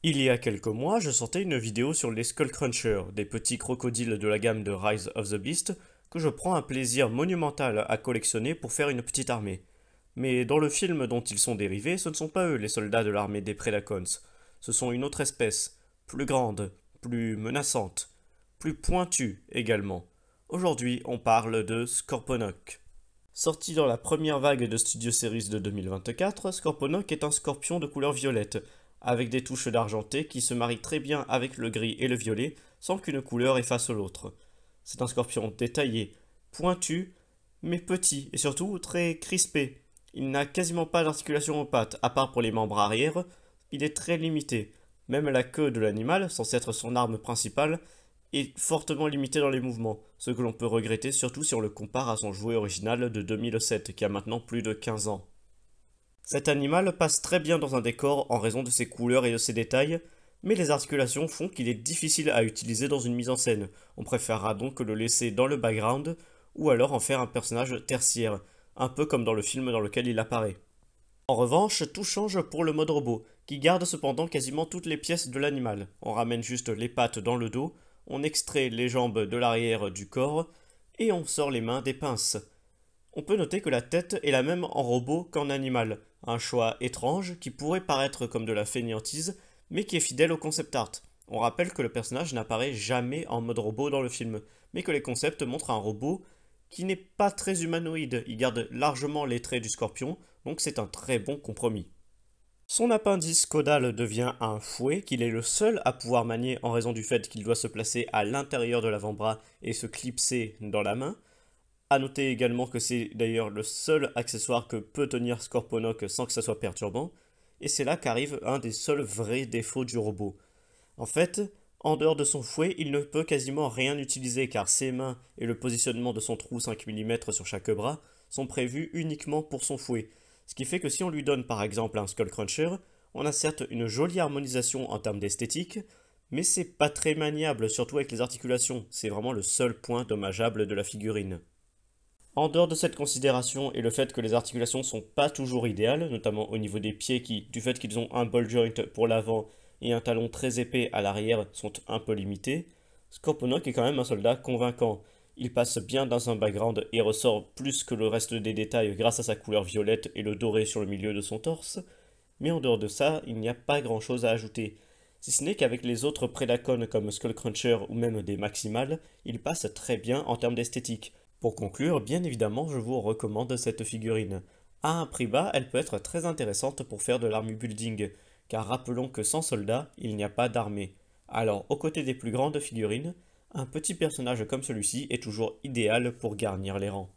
Il y a quelques mois, je sortais une vidéo sur les Skullcrunchers, des petits crocodiles de la gamme de Rise of the Beast, que je prends un plaisir monumental à collectionner pour faire une petite armée. Mais dans le film dont ils sont dérivés, ce ne sont pas eux les soldats de l'armée des Predacons. Ce sont une autre espèce, plus grande, plus menaçante, plus pointue également. Aujourd'hui, on parle de Scorponok. Sorti dans la première vague de Studio Series de 2024, Scorponok est un scorpion de couleur violette, avec des touches d'argenté qui se marient très bien avec le gris et le violet, sans qu'une couleur efface l'autre. C'est un scorpion détaillé, pointu, mais petit et surtout très crispé. Il n'a quasiment pas d'articulation aux pattes, à part pour les membres arrière, il est très limité. Même la queue de l'animal, censée être son arme principale, est fortement limitée dans les mouvements, ce que l'on peut regretter surtout si on le compare à son jouet original de 2007 qui a maintenant plus de 15 ans. Cet animal passe très bien dans un décor en raison de ses couleurs et de ses détails, mais les articulations font qu'il est difficile à utiliser dans une mise en scène. On préférera donc le laisser dans le background ou alors en faire un personnage tertiaire, un peu comme dans le film dans lequel il apparaît. En revanche, tout change pour le mode robot, qui garde cependant quasiment toutes les pièces de l'animal. On ramène juste les pattes dans le dos, on extrait les jambes de l'arrière du corps, et on sort les mains des pinces. On peut noter que la tête est la même en robot qu'en animal, un choix étrange qui pourrait paraître comme de la fainéantise, mais qui est fidèle au concept art. On rappelle que le personnage n'apparaît jamais en mode robot dans le film, mais que les concepts montrent un robot qui n'est pas très humanoïde, il garde largement les traits du scorpion, donc c'est un très bon compromis. Son appendice caudal devient un fouet qu'il est le seul à pouvoir manier en raison du fait qu'il doit se placer à l'intérieur de l'avant-bras et se clipser dans la main. A noter également que c'est d'ailleurs le seul accessoire que peut tenir Scorponok sans que ça soit perturbant, et c'est là qu'arrive un des seuls vrais défauts du robot. En fait, en dehors de son fouet, il ne peut quasiment rien utiliser car ses mains et le positionnement de son trou 5 mm sur chaque bras sont prévus uniquement pour son fouet. Ce qui fait que si on lui donne par exemple un Skullcruncher, on a certes une jolie harmonisation en termes d'esthétique, mais c'est pas très maniable, surtout avec les articulations, c'est vraiment le seul point dommageable de la figurine. En dehors de cette considération et le fait que les articulations sont pas toujours idéales, notamment au niveau des pieds qui, du fait qu'ils ont un ball joint pour l'avant et un talon très épais à l'arrière, sont un peu limités, Scorponok est quand même un soldat convaincant. Il passe bien dans un background et ressort plus que le reste des détails grâce à sa couleur violette et le doré sur le milieu de son torse, mais en dehors de ça, il n'y a pas grand chose à ajouter. Si ce n'est qu'avec les autres Predacons comme Skullcruncher ou même des Maximals, il passe très bien en termes d'esthétique. Pour conclure, bien évidemment, je vous recommande cette figurine. À un prix bas, elle peut être très intéressante pour faire de l'army building, car rappelons que sans soldats, il n'y a pas d'armée. Alors, aux côtés des plus grandes figurines, un petit personnage comme celui-ci est toujours idéal pour garnir les rangs.